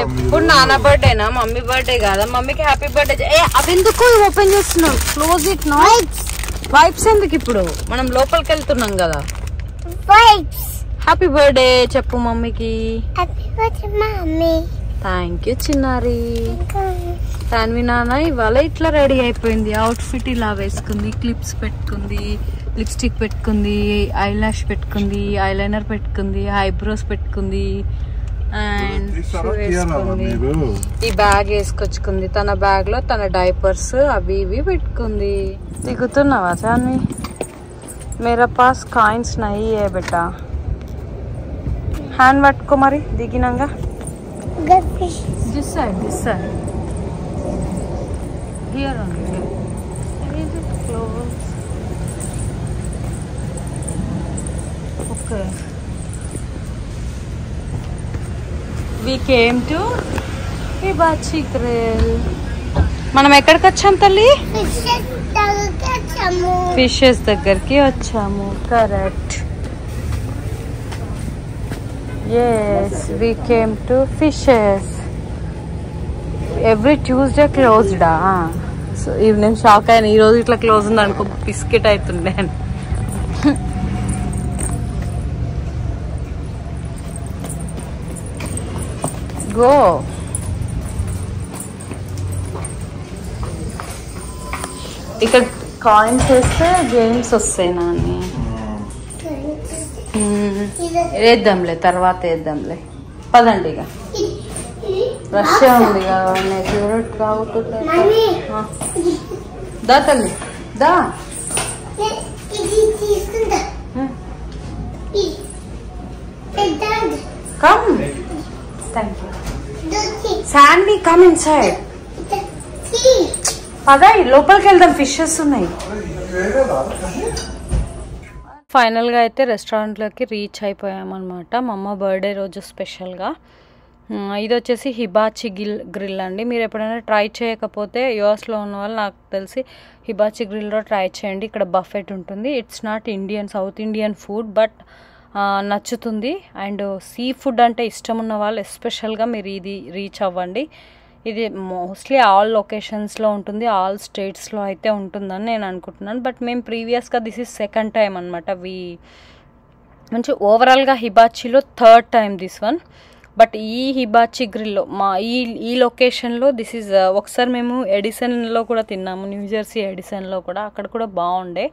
ఎప్పుడు నాన్న బర్త్డేనా mummy birthday కాదా మమ్మీకి హ్యాపీ బర్త్డే అవి ఎందుకు ఓపెన్ చేస్తున్నావు క్లోజ్ ఇట్ నో వైప్స్ ఎందుకు ఇప్పుడు మనం లోపలికి వెళ్తున్నాం కదా హ్యాపీ బర్త్డే చెప్పు మమ్మీకి థ్యాంక్ యూ చిన్నారి తాన్వి నాన్న ఇవాళ ఇట్లా రెడీ అయిపోయింది అవుట్ఫిట్ ఇలా వేసుకుంది క్లిప్స్ పెట్టుకుంది లిప్స్టిక్ పెట్టుకుంది ఐ లాష్ పెట్టుకుంది ఐలైనర్ పెట్టుకుంది ఐబ్రోస్ పెట్టుకుంది అండ్ షూ వేసుకుంది ఈ బ్యాగ్ వేసుకొచ్చుకుంది తన బ్యాగ్ లో తన డైపర్స్ అవి ఇవి పెట్టుకుంది దిగుతున్నావా చాన్వి మేరా పాస్ కాయిన్స్ నహీ హై బేటా హ్యాండ్ పట్టుకో మరి దిగినాక this side here only close okay we came to Hibachi Grill. మనం ఎక్కడికి వచ్చాం తల్లి ఫిషెస్ దగ్గరికి వచ్చాము correct yes we came to fishes every Tuesday closed so evening shock అయిన ఈ రోజు ఇట్లా క్లోజ్ ఉంది అనుకో బిస్కెట్ అవుతుండే గో ఇక్కడ కాయిన్స్ వేస్తే గేమ్స్ వస్తాయి నాని వేద్దాంలే తర్వాత వేద్దాంలే పదండి ఇక రష్యా ఉంది కదా ఫేవరెట్ కావుతుంటే దా తల్లి దా come thank you Sandy come inside పదా లోపలికి వెళ్దాం ఫిషెస్ ఉన్నాయి ఫైనల్గా అయితే రెస్టారెంట్లోకి రీచ్ అయిపోయామన్నమాట మా అమ్మ బర్త్డే రోజు స్పెషల్గా ఇది వచ్చేసి హిబాచి గ్రిల్ అండి మీరు ఎప్పుడైనా ట్రై చేయకపోతే యూఎస్లో ఉన్న వాళ్ళు నాకు తెలిసి హిబాచి గ్రిల్లో ట్రై చేయండి ఇక్కడ బఫెట్ ఉంటుంది it's not Indian south Indian food but నచ్చుతుంది అండ్ సీ ఫుడ్ అంటే ఇష్టం ఉన్న వాళ్ళు ఎస్పెషల్గా మీరు ఇది రీచ్ అవ్వండి ఇది మోస్ట్లీ ఆల్ లొకేషన్స్లో ఉంటుంది ఆల్ స్టేట్స్లో అయితే ఉంటుందని నేను అనుకుంటున్నాను బట్ మేము ప్రీవియస్గా దిస్ ఈజ్ సెకండ్ టైం అనమాట మంచి ఓవరాల్గా హిబాచీలో third time this one but ఈ హిబాచి గ్రిల్లో మా ఈ లొకేషన్లో దిస్ ఈజ్ ఒకసారి మేము ఎడిసన్లో కూడా తిన్నాము న్యూజెర్సీ ఎడిసన్లో కూడా అక్కడ కూడా బాగుండే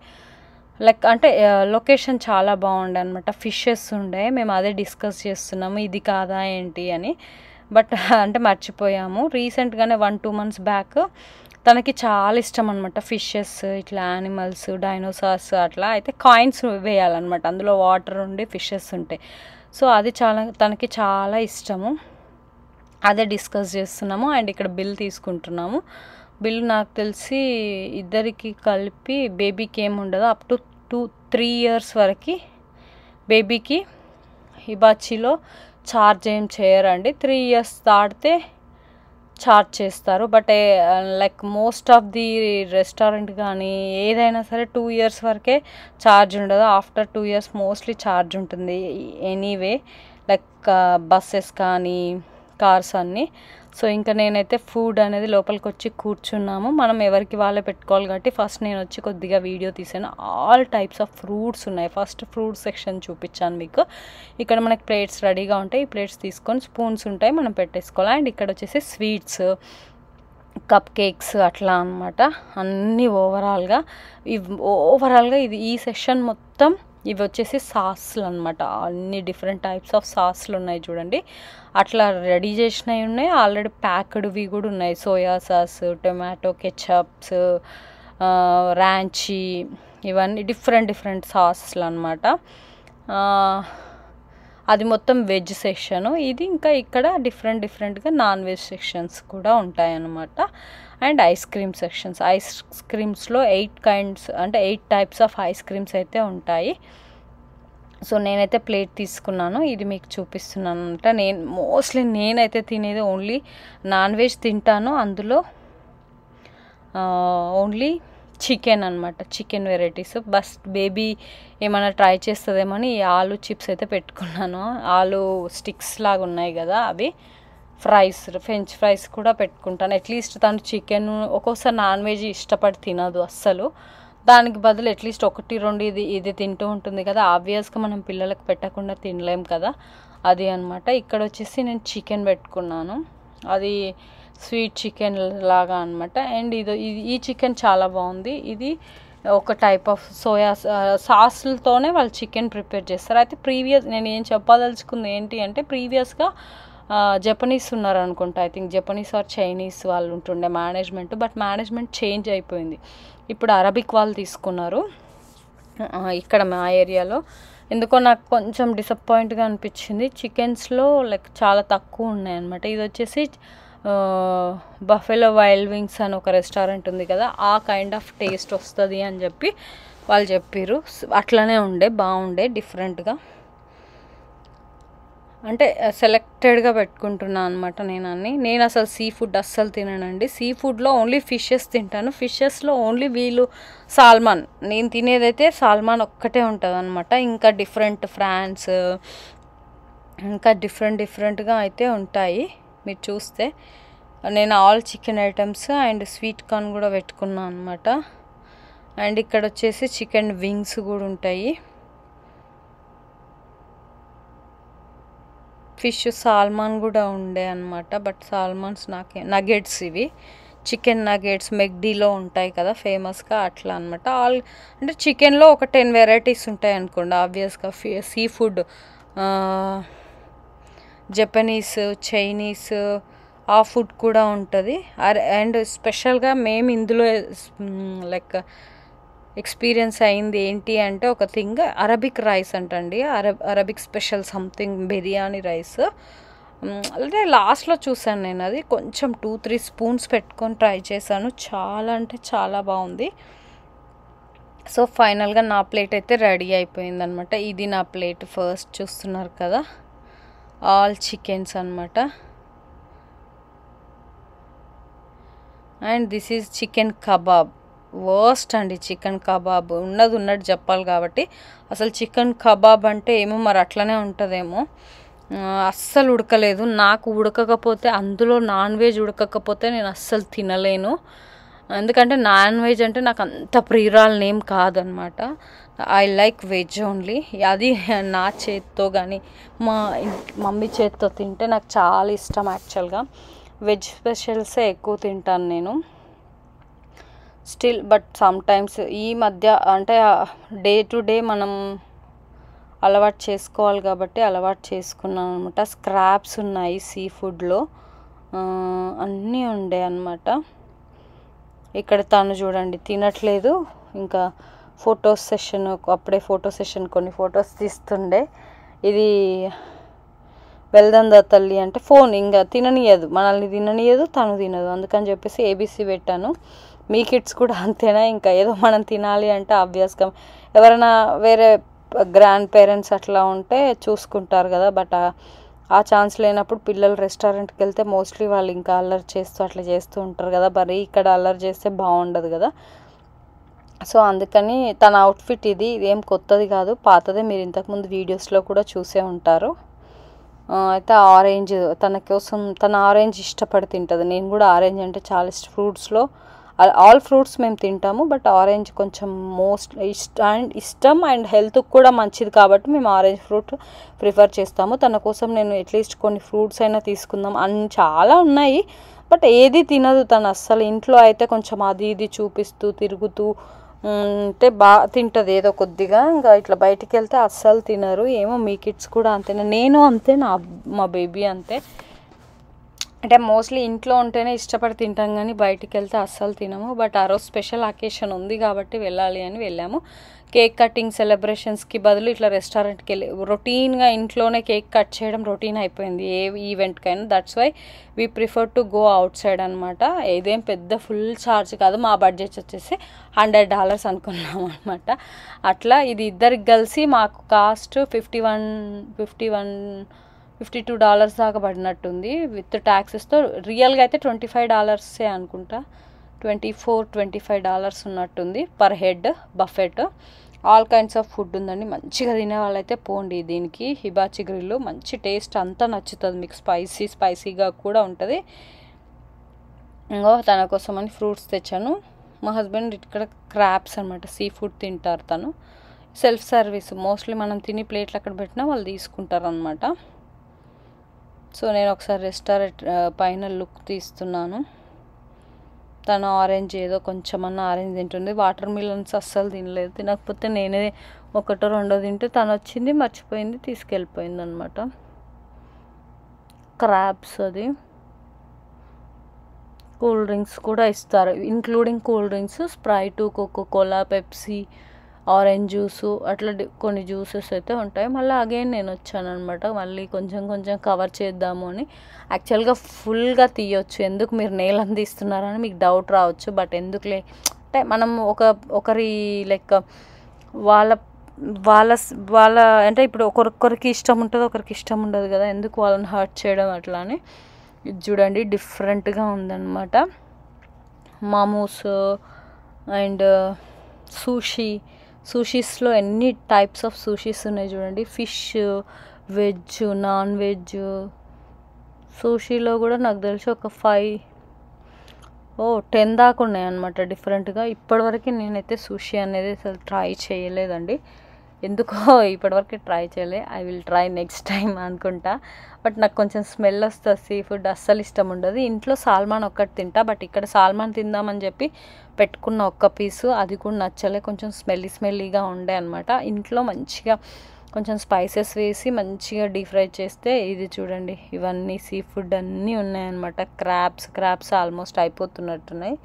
లైక్ అంటే లొకేషన్ చాలా బాగుండే అనమాట ఫిషెస్ ఉండే మేము అదే డిస్కస్ చేస్తున్నాము ఇది కాదా ఏంటి అని బట్ అంటే మర్చిపోయాము రీసెంట్గానే 1-2 months బ్యాక్ తనకి చాలా ఇష్టం అనమాట ఫిషెస్ ఇట్లా యానిమల్స్ డైనోసార్స్ అట్లా అయితే కాయిన్స్ వేయాలన్నమాట అందులో వాటర్ ఉండి ఫిషెస్ ఉంటాయి సో అది తనకి చాలా ఇష్టము అదే డిస్కస్ చేస్తున్నాము అండ్ ఇక్కడ బిల్ తీసుకుంటున్నాము బిల్ నాకు తెలిసి ఇద్దరికి కలిపి బేబీకి ఏమి ఉండదు అప్ టు 2-3 years వరకు బేబీకి హిబాచీలో ఛార్జ్ ఏం చేయరండి 3 years దాటితే ఛార్జ్ చేస్తారు but like most of the restaurant కానీ ఏదైనా సరే 2 years వరకే ఛార్జ్ ఉండదు ఆఫ్టర్ 2 years మోస్ట్లీ ఛార్జ్ ఉంటుంది ఎనీవే లైక్ బస్సెస్ కానీ కార్స్ అన్నీ సో ఇంకా నేనైతే ఫుడ్ అనేది లోపలికి వచ్చి కూర్చున్నాము మనం ఎవరికి వాళ్ళే పెట్టుకోవాలి కాబట్టి ఫస్ట్ నేను వచ్చి కొద్దిగా వీడియో తీసాను ఆల్ టైప్స్ ఆఫ్ ఫ్రూట్స్ ఉన్నాయి ఫస్ట్ ఫ్రూట్ సెక్షన్ చూపించాను మీకు ఇక్కడ మనకి ప్లేట్స్ రెడీగా ఉంటాయి ఈ ప్లేట్స్ తీసుకొని స్పూన్స్ ఉంటాయి మనం పెట్టేసుకోవాలి అండ్ ఇక్కడ వచ్చేసి స్వీట్స్ కప్ కేక్స్ అట్లా అనమాట అన్నీ ఓవరాల్గా ఇది ఈ సెక్షన్ మొత్తం ఇవి వచ్చేసి సాస్లు అనమాట అన్ని డిఫరెంట్ టైప్స్ ఆఫ్ సాస్లు ఉన్నాయి చూడండి అట్లా రెడీ చేసినవి ఉన్నాయి ఆల్రెడీ ప్యాక్డ్వి కూడా ఉన్నాయి సోయా సాస్ టొమాటో కెచప్స్ ర్యాంచీ ఇవన్నీ డిఫరెంట్ సాస్లు అనమాట అది మొత్తం వెజ్ సెక్షను ఇది ఇంకా ఇక్కడ డిఫరెంట్గా నాన్ వెజ్ సెక్షన్స్ కూడా ఉంటాయన్నమాట and ice cream sections ice క్రీమ్స్లో 8 types ఆఫ్ ఐస్ క్రీమ్స్ అయితే ఉంటాయి సో నేనైతే ప్లేట్ తీసుకున్నాను ఇది మీకు చూపిస్తున్నాను అనమాట నేనైతే తినేది ఓన్లీ నాన్ వెజ్ తింటాను అందులో ఓన్లీ చికెన్ అనమాట చికెన్ వెరైటీస్ బస్ బేబీ ఏమైనా ట్రై చేస్తుందేమో అని ఈ ఆలు చిప్స్ అయితే పెట్టుకున్నాను ఆలు స్టిక్స్ లాగా ఉన్నాయి కదా అవి ఫ్రెంచ్ ఫ్రైస్ కూడా పెట్టుకుంటాను. అట్లీస్ట్ తను చికెన్ ఒక్కోసారి నాన్ వెజ్ ఇష్టపడి తినదు అస్సలు. దానికి బదులు అట్లీస్ట్ 1-2 ఇది తింటూ ఉంటుంది కదా, ఆబ్వియస్గా మనం పిల్లలకు పెట్టకుండా తినలేం కదా, అది అనమాట. ఇక్కడ వచ్చేసి నేను చికెన్ పెట్టుకున్నాను, అది స్వీట్ చికెన్ లాగా అనమాట. అండ్ ఈ చికెన్ చాలా బాగుంది. ఇది ఒక టైప్ ఆఫ్ సోయా సాస్లతోనే వాళ్ళు చికెన్ ప్రిపేర్ చేస్తారు. అయితే నేను ఏం చెప్పదలుచుకుంది ఏంటి అంటే, ప్రీవియస్గా జపనీస్ ఉన్నారు అనుకుంటా, I think Japanese or Chinese వాళ్ళు ఉంటుండే మేనేజ్మెంట్, బట్ మేనేజ్మెంట్ చేంజ్ అయిపోయింది. ఇప్పుడు అరబిక్ వాళ్ళు తీసుకున్నారు ఇక్కడ మా ఏరియాలో. ఎందుకో నాకు కొంచెం డిసప్పాయింట్గా అనిపించింది. చికెన్స్లో లైక్ చాలా తక్కువ ఉన్నాయి అనమాట. ఇది వచ్చేసి బఫెలో వైల్డ్ వింగ్స్ అని ఒక రెస్టారెంట్ ఉంది కదా, ఆ కైండ్ ఆఫ్ టేస్ట్ వస్తుంది అని చెప్పి వాళ్ళు చెప్పారు. అట్లనే బాగుండే డిఫరెంట్గా, అంటే సెలెక్టెడ్గా పెట్టుకుంటున్నాను అనమాట నేను అసలు సీ ఫుడ్ అస్సలు తిననండి. సీ ఫుడ్లో ఓన్లీ ఫిషెస్ తింటాను. ఫిషెస్లో ఓన్లీ వీళ్ళు సాల్మాన్, నేను తినేదైతే సాల్మాన్ ఒక్కటే ఉంటుంది అనమాట. ఇంకా ఫ్రాన్స్ ఇంకా డిఫరెంట్గా అయితే ఉంటాయి. మీరు చూస్తే నేను all chicken items and sweet corn కూడా పెట్టుకున్నాను అనమాట. అండ్ ఇక్కడ వచ్చేసి చికెన్ వింగ్స్ కూడా ఉంటాయి. ఫిష్ సాల్మాన్ కూడా ఉండే అనమాట, బట్ సాల్మాన్స్ నగెట్స్, ఇవి చికెన్ నగెట్స్ మెక్డీలో ఉంటాయి కదా ఫేమస్గా, అట్లా అనమాట. అంటే చికెన్లో ఒక 10 వెరైటీస్ ఉంటాయి అనుకోండి ఆబ్వియస్గా. సీ ఫుడ్ జపనీస్, చైనీస్, ఆ ఫుడ్ కూడా ఉంటుంది. అండ్ స్పెషల్గా మేము ఇందులో లైక్ ఎక్స్పీరియన్స్ అయింది ఏంటి అంటే, ఒక థింగ్ అరబిక్ రైస్ అంటండి, Arabic special something biryani rice. అంటే లాస్ట్లో చూసాను నేను, అది కొంచెం 2-3 స్పూన్స్ పెట్టుకొని ట్రై చేశాను, చాలా అంటే చాలా బాగుంది. సో ఫైనల్గా నా ప్లేట్ అయితే రెడీ అయిపోయింది అనమాట. ఇది నా ప్లేట్, ఫస్ట్ చూస్తున్నారు కదా, ఆల్ చికెన్స్ అనమాట. And this is chicken kebab. Worst అండి చికెన్ కబాబ్, ఉన్నట్టు చెప్పాలి కాబట్టి. అసలు చికెన్ కబాబ్ అంటే ఏమో మరి అట్లనే ఉంటుందేమో, అస్సలు ఉడకలేదు. నాకు ఉడకకపోతే, అందులో నాన్ వెజ్ ఉడకకపోతే నేను అస్సలు తినలేను. ఎందుకంటే నాన్ వెజ్ అంటే నాకు అంత ప్రియురాలు ఏం కాదనమాట. I like veg only. అది నా చేత్తో కానీ మా మమ్మీ చేత్తో తింటే నాకు చాలా ఇష్టం. యాక్చువల్గా వెజ్ స్పెషల్సే ఎక్కువ తింటాను నేను స్టిల్. బట్ సమ్టైమ్స్ ఈ మధ్య అంటే డే టు డే మనం అలవాటు చేసుకోవాలి కాబట్టి అలవాటు చేసుకున్నాను అనమాట. స్క్రాప్స్ ఉన్నాయి సీ ఫుడ్లో, అన్నీ ఉండే అనమాట. ఇక్కడ తను చూడండి తినట్లేదు, ఇంకా ఫొటోస్ సెషన్, అప్పుడే ఫోటో సెషన్ కొన్ని ఫొటోస్ తీస్తుండే. ఇది వెళ్దందా తల్లి అంటే ఫోన్ ఇంకా తిననీయదు, మనల్ని తిననీయదు, తను తినదు. అందుకని చెప్పేసి ఏబీసీ పెట్టాను. మీ కిడ్స్ కూడా అంతేనా? ఇంకా ఏదో మనం తినాలి అంటే ఆబ్వియస్గా ఎవరైనా వేరే గ్రాండ్ పేరెంట్స్ అట్లా ఉంటే చూసుకుంటారు కదా, బట్ ఆ ఛాన్స్ లేనప్పుడు పిల్లలు రెస్టారెంట్కి వెళ్తే మోస్ట్లీ వాళ్ళు ఇంకా అల్లరి చేస్తూ అట్లా చేస్తూ ఉంటారు కదా, మరి ఇక్కడ అల్లరి చేస్తే బాగుండదు కదా. సో అందుకని తన అవుట్ఫిట్ ఇది ఏం కొత్తది కాదు, పాతదే, మీరు ఇంతకుముందు వీడియోస్లో కూడా చూసే ఉంటారు. అయితే ఆరెంజ్ తన కోసం, తన ఆరెంజ్ ఇష్టపడి తింటుంది. నేను కూడా ఆరెంజ్ అంటే చాలా ఫ్రూట్స్లో ఆల్ ఫ్రూట్స్ మేము తింటాము, బట్ ఆరెంజ్ కొంచెం ఇష్టం అండ్ హెల్త్కి కూడా మంచిది కాబట్టి మేము ఆరెంజ్ ఫ్రూట్ ప్రిఫర్ చేస్తాము. తన కోసం నేను అట్లీస్ట్ కొన్ని ఫ్రూట్స్ అయినా తీసుకుందాం అన్ని చాలా ఉన్నాయి, బట్ ఏది తినదు తను అస్సలు. ఇంట్లో అయితే కొంచెం అది ఇది చూపిస్తూ తిరుగుతూ అంటే బాగా తింటుంది ఏదో కొద్దిగా, ఇంకా ఇట్లా బయటికి వెళ్తే అస్సలు తినరు. ఏమో మీ కిడ్స్ కూడా అంతేనా? నేను అంతే, మా బేబీ అంతే. అంటే మోస్ట్లీ ఇంట్లో ఉంటేనే ఇష్టపడి తింటాం కానీ బయటికి వెళ్తే అస్సలు తినము. బట్ ఆ రోజు స్పెషల్ అకేషన్ ఉంది కాబట్టి వెళ్ళాలి అని వెళ్ళాము. కేక్ కటింగ్ సెలబ్రేషన్స్కి బదులు ఇట్లా రెస్టారెంట్కి వెళ్ళి రొటీన్గా ఇంట్లోనే కేక్ కట్ చేయడం రొటీన్ అయిపోయింది ఏ ఈవెంట్కైనా. That's why we prefer to go outside అనమాట. ఇదేం పెద్ద ఫుల్ ఛార్జ్ కాదు, మా బడ్జెట్ వచ్చేసి $100 అనుకున్నాం అనమాట. అట్లా ఇది ఇద్దరికి కలిసి మాకు కాస్ట్ $52 దాకా పడినట్టుంది విత్ ట్యాక్సెస్తో. రియల్గా అయితే $25 అనుకుంటా, $24-25 ఉన్నట్టుంది per head buffet. All kinds of food ఉందండి. మంచిగా తినే వాళ్ళైతే పోండి దీనికి. హిబాచి గ్రిల్ మంచి టేస్ట్ అంతా నచ్చుతుంది మీకు. స్పైసీగా కూడా ఉంటుంది. ఇంకో తన కోసం అని ఫ్రూట్స్ తెచ్చాను. మా హస్బెండ్ ఇక్కడ క్రాబ్స్ అనమాట, సీ ఫుడ్ తింటారు. తను సెల్ఫ్ సర్వీస్, మోస్ట్లీ మనం తిని ప్లేట్లు అక్కడ పెట్టినా వాళ్ళు తీసుకుంటారు అనమాట. సో నేను ఒకసారి రెస్టారెంట్ పైన లుక్ తీస్తున్నాను. తను ఆరెంజ్ ఏదో కొంచెమన్నా ఆరెంజ్ తింటుంది. వాటర్ మిలన్స్ అస్సలు తినలేదు. తినకపోతే నేనే ఒకటో రెండో తింటే తను వచ్చింది మర్చిపోయింది తీసుకెళ్ళిపోయింది అనమాట. క్రాబ్స్, అది కూల్ డ్రింక్స్ కూడా ఇస్తారు, including cool drinks, Sprite, Coca Cola, Pepsi, orange juice, అట్లా కొన్ని జ్యూసెస్ అయితే ఉంటాయి. మళ్ళీ అగైన్ నేను వచ్చాను అనమాట, మళ్ళీ కొంచెం కవర్ చేద్దాము అని. యాక్చువల్గా ఫుల్గా తీయొచ్చు, ఎందుకు మీరు నేలని తీస్తున్నారని మీకు డౌట్ రావచ్చు. బట్ ఎందుకులే అంటే మనం ఒకరి లైక్ వాళ్ళ అంటే ఇప్పుడు ఒకరికి ఇష్టం ఉంటుంది, ఒకరికి ఇష్టం ఉండదు కదా, ఎందుకు వాళ్ళని హర్ట్ చేయడం అట్లా అని. ఇది చూడండి డిఫరెంట్గా ఉందన్నమాట. మోమోస్ అండ్ సూషీస్లో ఎన్ని టైప్స్ ఆఫ్ సూషీస్ ఉన్నాయి చూడండి. Fish, veg, non veg. సూషీలో కూడా నాకు తెలిసి ఒక 10 దాకా ఉన్నాయి అన్నమాట డిఫరెంట్గా. ఇప్పటివరకు నేనైతే సూషీ అనేది అసలు ట్రై చేయలేదండి, ఎందుకో ఇప్పటివరకు ట్రై చేయలే. I will try next time అనుకుంటా. బట్ నాకు కొంచెం స్మెల్ వస్తుంది, సీ ఫుడ్ అస్సలు ఇష్టం ఉండదు. ఇంట్లో సాల్మాన్ ఒక్కటి తింటా, బట్ ఇక్కడ సాల్మాన్ తిందామని చెప్పి పెట్టుకున్న ఒక్క పీసు, అది కూడా నచ్చలే, కొంచెం స్మెల్లీగా ఉండే అనమాట. ఇంట్లో మంచిగా కొంచెం స్పైసెస్ వేసి మంచిగా డీప్ ఫ్రై చేస్తే, ఇది చూడండి ఇవన్నీ సీ ఫుడ్ అన్నీ ఉన్నాయన్నమాట. క్రాబ్స్ ఆల్మోస్ట్ అయిపోతున్నట్టున్నాయి.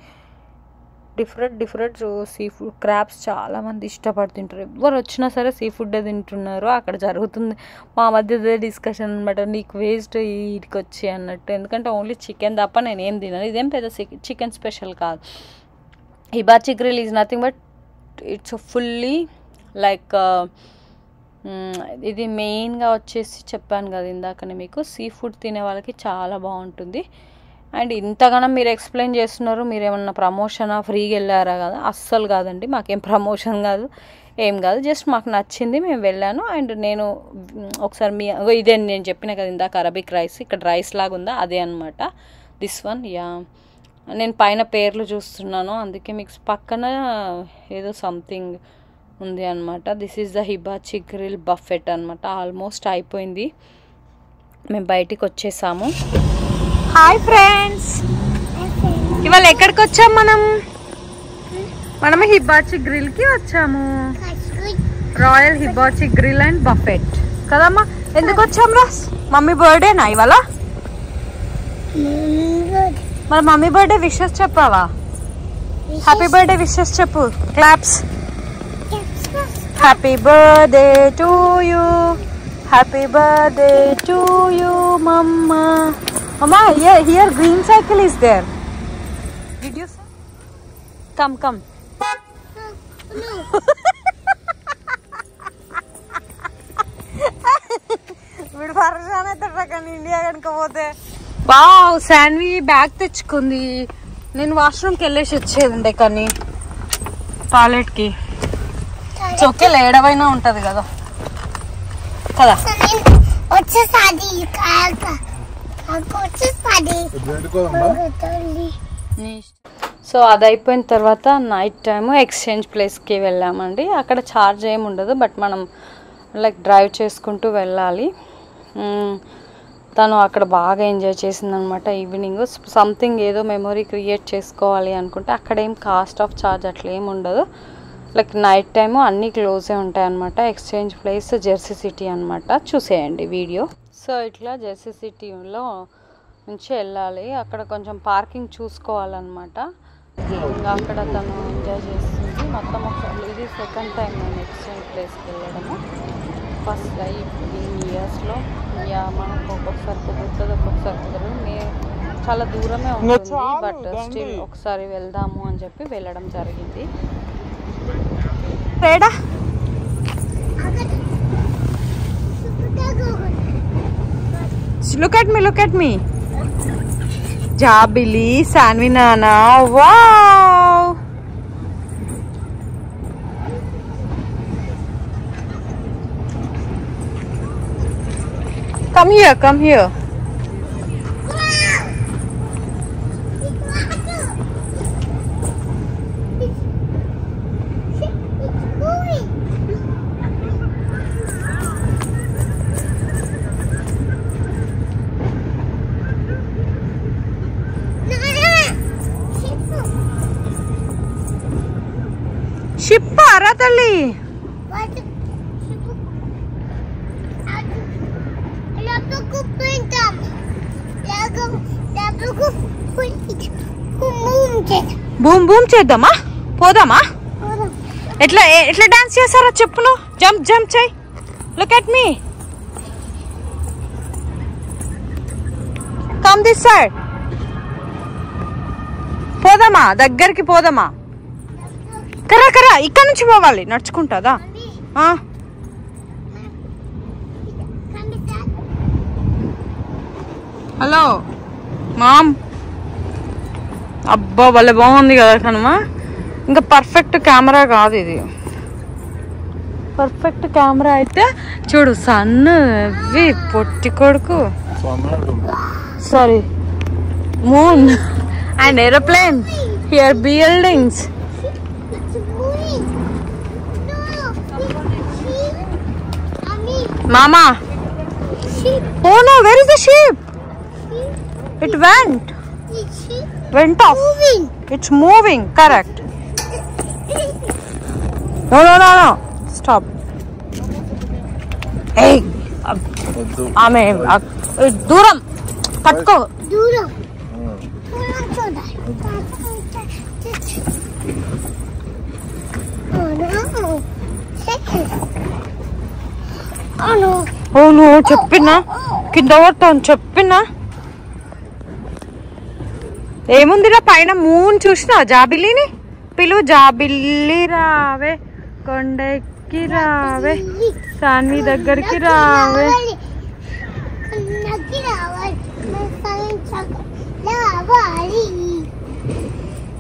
Different seafood. క్రాబ్స్ చాలామంది ఇష్టపడి తింటారు, ఎవరు వచ్చినా సరే సీ ఫుడ్డే తింటున్నారు. అక్కడ జరుగుతుంది మా మధ్య డిస్కషన్ అనమాట, నీకు వేస్ట్ వీటికి వచ్చి అన్నట్టు. ఎందుకంటే ఓన్లీ చికెన్ తప్ప నేను ఏం తినను. ఇదేం పెద్ద చికెన్ స్పెషల్ కాదు. Hibachi grill is nothing but it's fully like ఇది మెయిన్గా వచ్చేసి చెప్పాను కదా ఇందాకనే మీకు, సీ ఫుడ్ తినే వాళ్ళకి చాలా బాగుంటుంది. అండ్ ఇంతగానో మీరు ఎక్స్ప్లెయిన్ చేస్తున్నారు, మీరు ఏమన్నా ప్రమోషనా, ఫ్రీగా వెళ్ళారా కదా? అస్సలు కాదండి, మాకేం ప్రమోషన్ కాదు, ఏం కాదు, జస్ట్ మాకు నచ్చింది మేము వెళ్ళాను. అండ్ నేను ఒకసారి ఇదే నేను చెప్పిన కదా ఇందాక అరబిక్ రైస్, ఇక్కడ రైస్ లాగా ఉందా అదే అనమాట దిస్ వన్. నేను పైన పేర్లు చూస్తున్నాను, అందుకే మీకు పక్కన ఏదో సంథింగ్ ఉంది అనమాట. This is the hibachi grill buffet అనమాట. ఆల్మోస్ట్ అయిపోయింది, మేము బయటికి వచ్చేసాము. హాయ్ ఫ్రెండ్స్, ఇవాళ ఎక్కడికి వచ్చాము మనం హిబాచి గ్రిల్కి వచ్చాము. రాయల్ హిబాచి గ్రిల్ అండ్ బఫెట్ కదమ్మా. ఎందుకు వచ్చాము రా? మమ్మీ బర్త్డేనా ఇవాళ? మరి మమ్మీ బర్త్డే విషెస్ చెప్పావా? హ్యాపీ బర్త్డే విషెస్ చెప్పు. Claps. Happy birthday to you, happy birthday to you మమ్మా. Mama, here green cycle is there. Did you say? Come. No. వీడు పరేషాన్ అవుతాడు కానీ ఇండియా కనుకపోతే. వావ్, శాన్వి బ్యాగ్ తెచ్చుకుంది. నేను వాష్రూమ్కి వెళ్ళేసి వచ్చేది కానీ టాయిలెట్కి. చొక్కే ఏడవైనా ఉంటుంది కదా. సో అది అయిపోయిన తర్వాత నైట్ టైము ఎక్స్చేంజ్ ప్లేస్కి వెళ్ళామండి. అక్కడ ఛార్జ్ ఏమి ఉండదు, బట్ మనం లైక్ డ్రైవ్ చేసుకుంటూ వెళ్ళాలి. తను అక్కడ బాగా ఎంజాయ్ చేసిందనమాట. ఈవినింగ్ సంథింగ్ ఏదో మెమొరీ క్రియేట్ చేసుకోవాలి అనుకుంటే అక్కడ ఏం కాస్ట్ ఆఫ్ ఛార్జ్ అట్లా ఏమి ఉండదు. లైక్ నైట్ టైము అన్నీ క్లోజే ఉంటాయి అనమాట. ఎక్స్చేంజ్ ప్లేస్ జెర్సీ సిటీ అనమాట. చూసేయండి వీడియో. సో ఇట్లా జెర్సీ సిటీలో నుంచి వెళ్ళాలి. అక్కడ కొంచెం పార్కింగ్ చూసుకోవాలన్నమాట. ఇంకా అక్కడ తను ఎంజాయ్ చేస్తుంది మొత్తం. ఒకసారి ఇది సెకండ్ టైం నేను ఎక్స్చేంజ్ ప్లేస్కి వెళ్ళడము. ఫస్ట్ ఇన్ ఇయర్స్లో మనకు ఒక్కొక్కసారి కుదురుతుంది, ఒక్కొక్కసారి కుదరదు. చాలా దూరమే ఉంటుంది, బట్ స్టిల్ ఒకసారి వెళ్దాము అని చెప్పి వెళ్ళడం జరిగింది. రేడా look at me Jabili, Sanvi Nana, wow. Come here, come here. Ship ara talli. Boom boom చేద్దామా పోదామా ఎట్లా ఎట్లా డాన్స్ చేస్తారో చెప్పు నువ్వు జంప్ జంప్ చేయి look at me come this side పోదామా దగ్గరికి పోదామా కరా కరా ఇక్కడ నుంచి పోవాలి నడుచుకుంటాదా హలో మామ్ అబ్బా భలే బాగుంది కదా కనుమా ఇంకా పర్ఫెక్ట్ కెమెరా కాదు ఇది పర్ఫెక్ట్ కెమెరా అయితే చూడు సన్ ఇవి పొట్టి కొడుకు sorry moon and aeroplane here buildings మామా oh no where is the sheep it went off it's moving correct no stop hey ame దూరం పట్టుకో దూరం అవును చెప్పినా కింద పడతాను చెప్పినా ఏముందిరా పైన మూన్ చూసినా జాబిల్లిని పిలువు జాబిల్లి రావే కొండెక్కి రావే సాన్వి దగ్గరికి రావే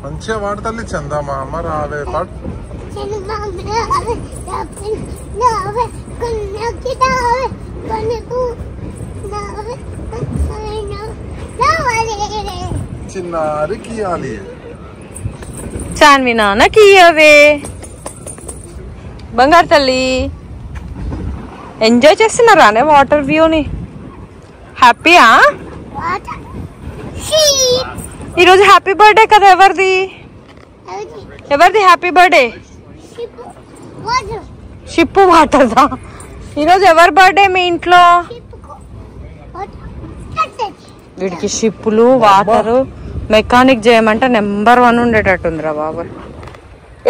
మంచిగా వాడతల్లి చందమామ రావే పాడు చిన్నారికి ఇయ్యాలి చాన్వి నాన్నకి ఇయ్యవే బంగారు తల్లి ఎంజాయ్ చేస్తున్నారా అనే వాటర్ వ్యూని హ్యాపీయా ఈరోజు హ్యాపీ బర్త్డే కదా ఎవరిది హ్యాపీ బర్త్డే షిప్పు వాటర్దా ఈరోజు ఎవరి బర్త్డే మీ ఇంట్లో వీడికి షిప్పులు వాటరు మెకానిక్ చేయమంటే నెంబర్ 1 ఉండేటట్టుందిరా బాబు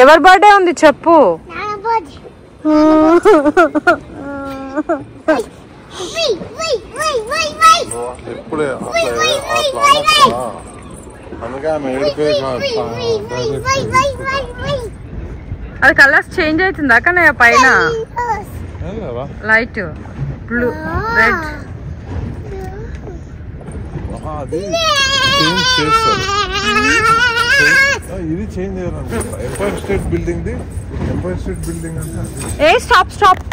ఎవరి బర్త్డే ఉంది చెప్పు అది కలర్స్ చేంజ్ అవుతుందా కానీ పైన లైట్ బ్లూ రెడ్ ఇది చేంజ్ ఎంపైర్ స్టేట్ బిల్డింగ్ ఏ స్టాప్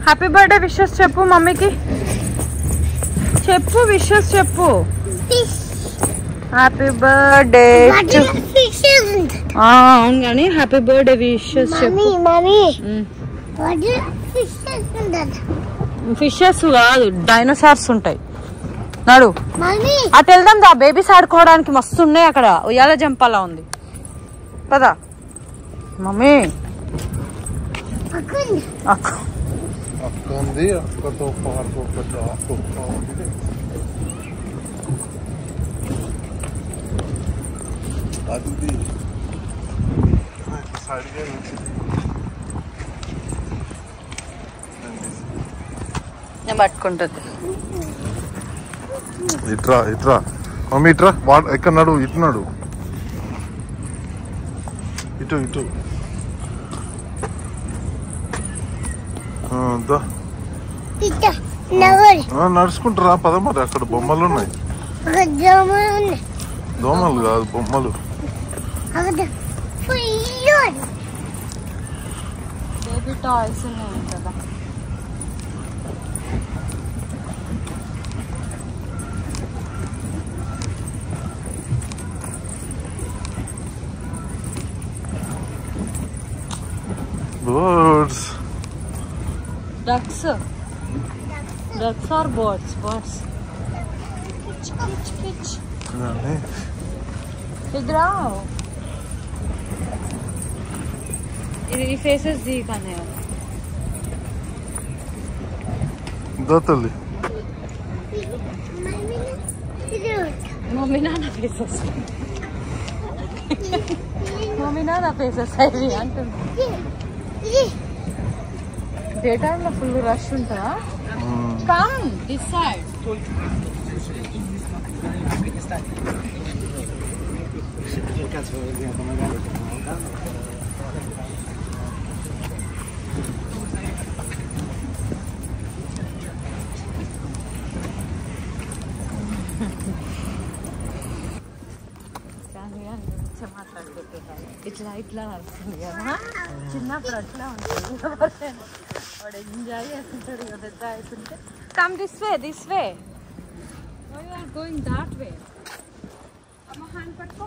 హ్యాపీ బర్త్డే విషెస్ చెప్పు మమ్మీకి చెప్పు విషెస్ చెప్పు హ్యాపీ బర్త్డే అవును కానీ హ్యాపీ బర్త్డే విషెస్ చెప్పు ఫిషెస్ కాదు డైనోసార్స్ ఉంటాయి నాడు అటు వెళ్దాం దా బేబీస్ ఆడుకోవడానికి మస్తు ఉన్నాయి అక్కడ ఉయ్యాల జంపాలా ఉంది పదా మమ్మీ అక్కతో పాటు అది నేను పట్టుకుంటుంది ఇట్రా మమ్మీ ఇట్రా ఎక్కడ నడు ఇటు నడుచుకుంటారా పద మరి అక్కడ బొమ్మలు ఉన్నాయి దోమలు కాదు బొమ్మలు బేబీ టాయ్స్ ఉన్నాయి కదా Birds. Ducks. Ducks are birds. Birds. Pitch. Idrao. ఈ ఫేసెస్ ది కానీ దతలి మమ్మీ నాన్న ఫేసెస్ మమ్మీ నాన్న ఫేసెస్ అవి అంటుంది. డే టైంలో ఫుల్ రష్ ఉంటుందా? Come this side. ఇట్లా వస్తుంది కదా, చిన్నప్పుడు అట్లా ఉంటుంది. వాడు ఎంజాయ్ చేస్తుంటాడు కదా పెద్ద అవుతుంటే. Come this way you are going that way. అమ్మ హ్యాండ్ పట్టుకో.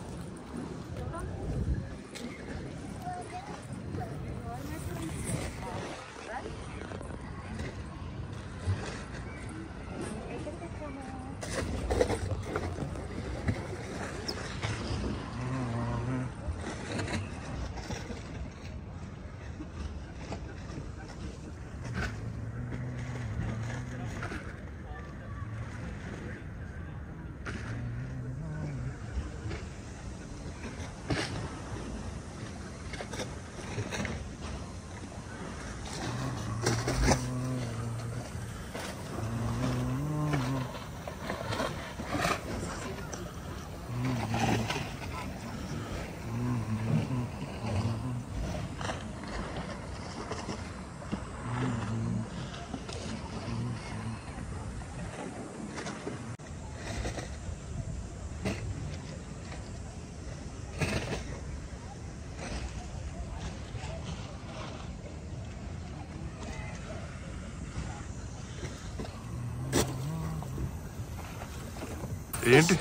ఏంటి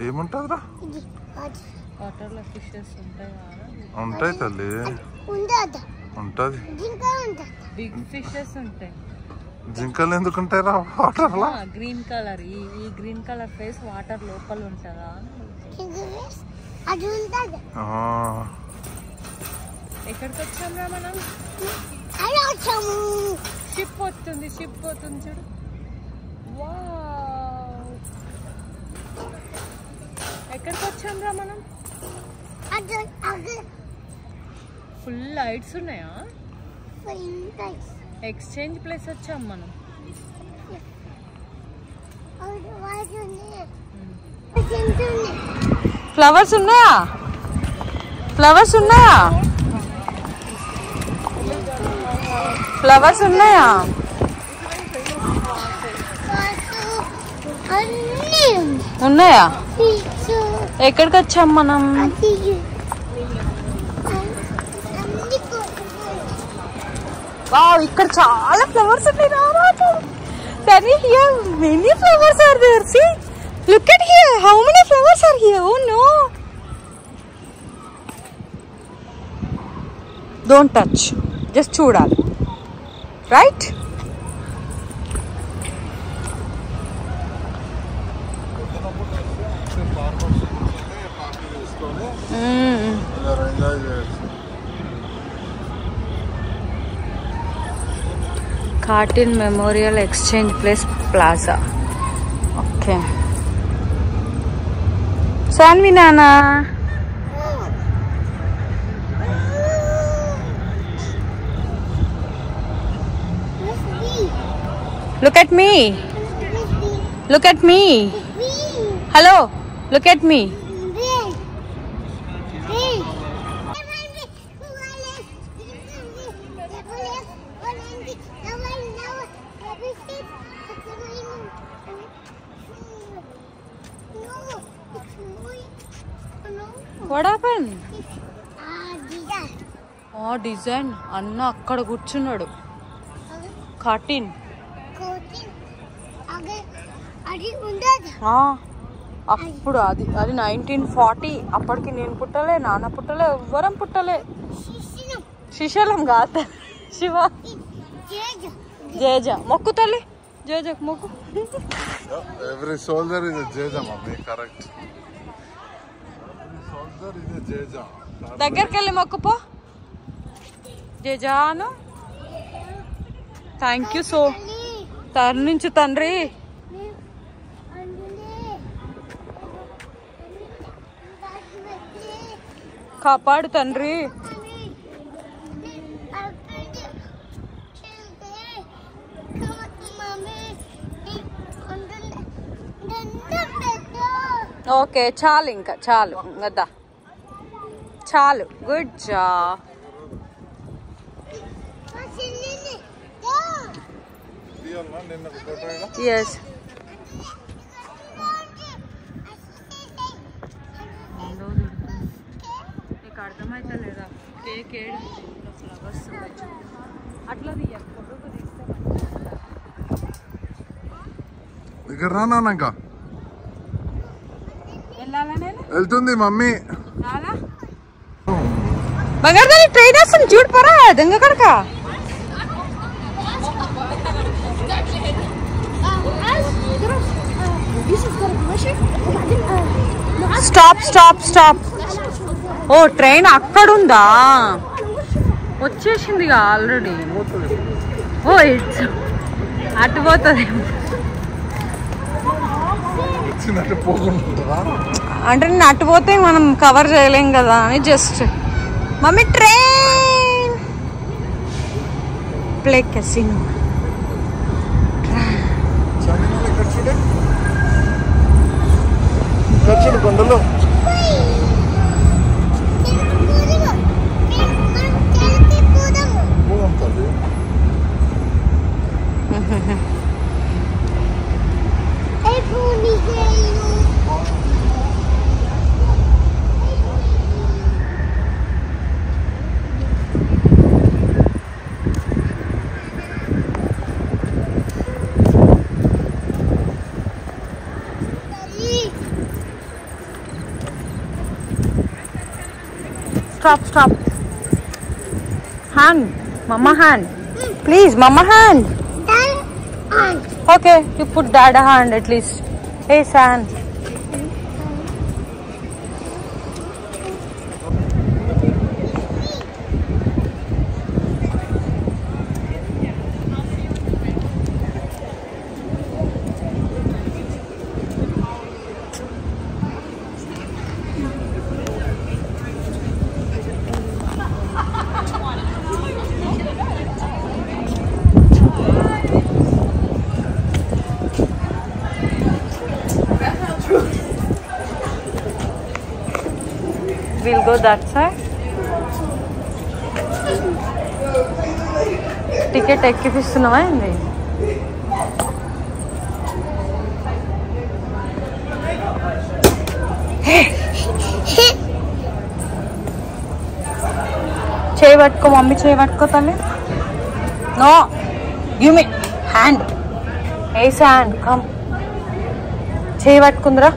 ఏముంటుందిరా? వాటర్లో ఫిషెస్ ఉంటాయి తల్లి, ఉంటుంది. బిగ్ ఫిషెస్ ఉంటాయి. జింకలు ఎందుకు ఉంటాయి రా వాటర్ లో? గ్రీన్ కలర్, ఈ గ్రీన్ కలర్ ఫేస్ వాటర్ లోపల ఉంటుందా? ఎక్కడికి వచ్చాం రా మనం? షిప్ పోతుంది చూడు. వావ్, ఎక్కడికి వచ్చాం రా మనం? ఫుల్ లైట్స్ ఉన్నాయా? ఎక్స్చేంజ్ ప్లేస్ వచ్చాం మనం. ఫ్లవర్స్ ఉన్నాయా? ఫ్లవర్స్ ఉన్నాయా? ఉన్నాయా? ఎక్కడికి వచ్చాం మనం? వావ్, ఇక్కడ చాలా ఫ్లవర్స్ ఉన్నాయి. Here many flowers are there. See, look at here. How many flowers are here? Oh no! Don't touch. Just చూడాలి, right? Cartoon Memorial Exchange Place Plaza. Okay. Sanvi Nana. Look at me. Look at me. Hello. Look at me. What happened? Design అన్న అక్కడ కూర్చున్నాడు. Cartoon అప్పుడు అది 1940. అప్పటికి నేను పుట్టలే, నాన్న పుట్టలే, ఎవ్వరం పుట్టలే. శ్రీశైలం కాదు, శివ. జేజ మొక్కు తల్లి, జేజకు మొక్కు. Every soldier is a Jeja, mummy. Correct. Every soldier is a Jeja. దగ్గరికి వెళ్ళి మొక్కుపో జేజాను. థ్యాంక్ యూ సో తరుణించు తండ్రి. కాపాడు తండ్రి. ఓకే చాలు, ఇంకా చాలు కదా, చాలు. Good job. ఎస్ నీకు అర్థమైతే లేదా కేక్ ఏడు ఫ్లవర్స్ అట్లా ఫోటోకు తీస్తే ఇక్కడ రానాక వెళ్ళాలనే వెళ్తుంది మమ్మీ. బంగారు ట్రైన్ వస్తుంది చూడు, పరా దొంగ కడక. Stop stop stop. ఓ ట్రైన్ అక్కడుందా, వచ్చేసింది ఆల్రెడీ. ఓ ఇట్స్ అటు పోతుంది అంటే నేను అటు పోతే మనం కవర్ చేయలేం కదా అని just. Mummy train play casino. కొండలో Stop, stop. Hand. Mama hand. Please, mama hand. Okay, you put dad hand at least. Hey, San. We'll go that side. Ticket ఎక్కిపిస్తున్నావా ఏంది? చేయి పట్టుకో మమ్మీ, చేయి పట్టుకో తల్లి. No give me hand. Yes hand come. చేయి పట్టుకుందిరా.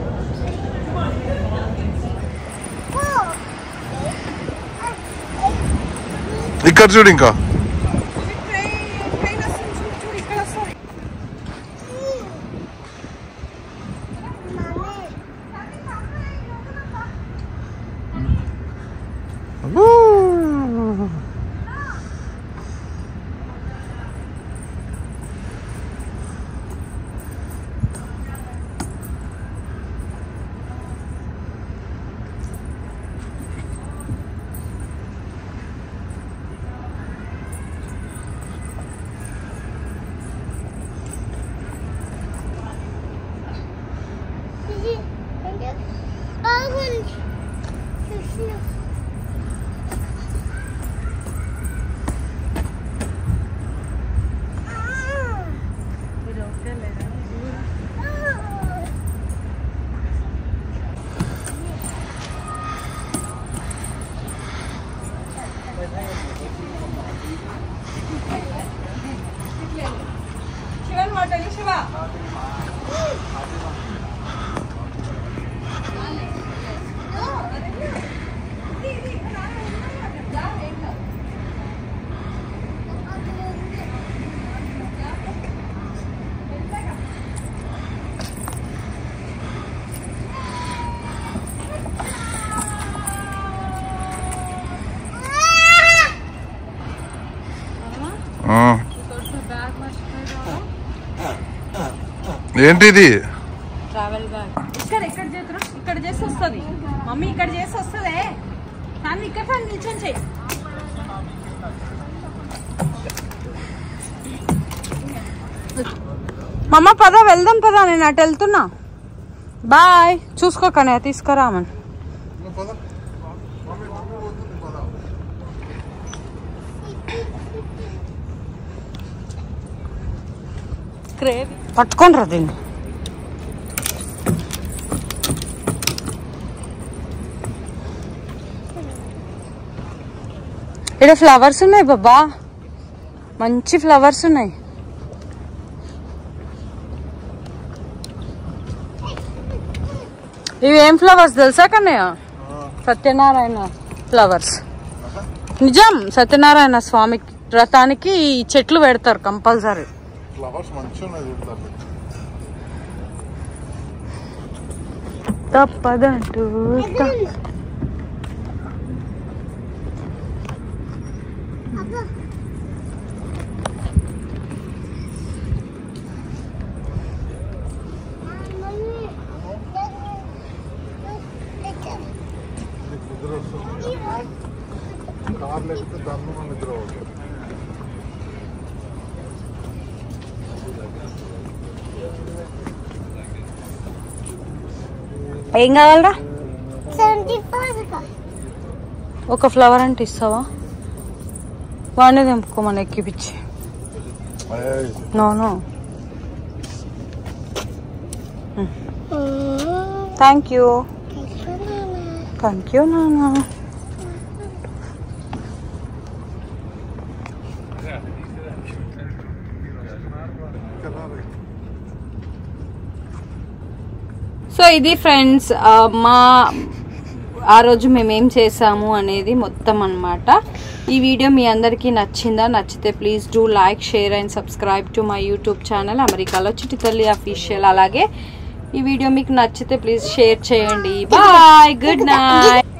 ఇక్కడ చూడు ఇంకా. ఏంటిది? Travel bag. ఇక్కడ చేతురా, ఇక్కడ చేసి వస్తుంది మమ్మీ, ఇక్కడ చేసి వస్తుంది. కానీ ఇక్కడ నిల్చొని చెయ్యి. మమ్మ పద వెళ్దాం పదా, నేను అటు వెళ్తున్నా. బాయ్, చూసుకోకనే తీసుకురామని. పట్టుకొని రా దీన్ని. ఇక్కడ ఫ్లవర్స్ ఉన్నాయి బాబా, మంచి ఫ్లవర్స్ ఉన్నాయి. ఇవి ఏం ఫ్లవర్స్ తెలుసా కన్నయ్య? సత్యనారాయణ ఫ్లవర్స్. నిజం, సత్యనారాయణ స్వామి వ్రతానికి ఈ చెట్లు పెడతారు కంపల్సరీ. తప్పదంటూ ఏం కావాలరా? ఒక ఫ్లవర్ అంటే ఇస్తావా? వాడిని తెంపుకోమని ఎక్కిపిచ్చి. నో థ్యాంక్ యూ నాన్న. సో ఇది ఫ్రెండ్స్ ఆ రోజు మేమేం చేసాము అనేది మొత్తం అన్నమాట. ఈ వీడియో మీ అందరికీ నచ్చిందా? నచ్చితే please do like, share and subscribe to my YouTube channel అమెరికాలో చిట్టి తల్లి అఫీషియల్. అలాగే ఈ వీడియో మీకు నచ్చితే ప్లీజ్ షేర్ చేయండి. Bye, good night.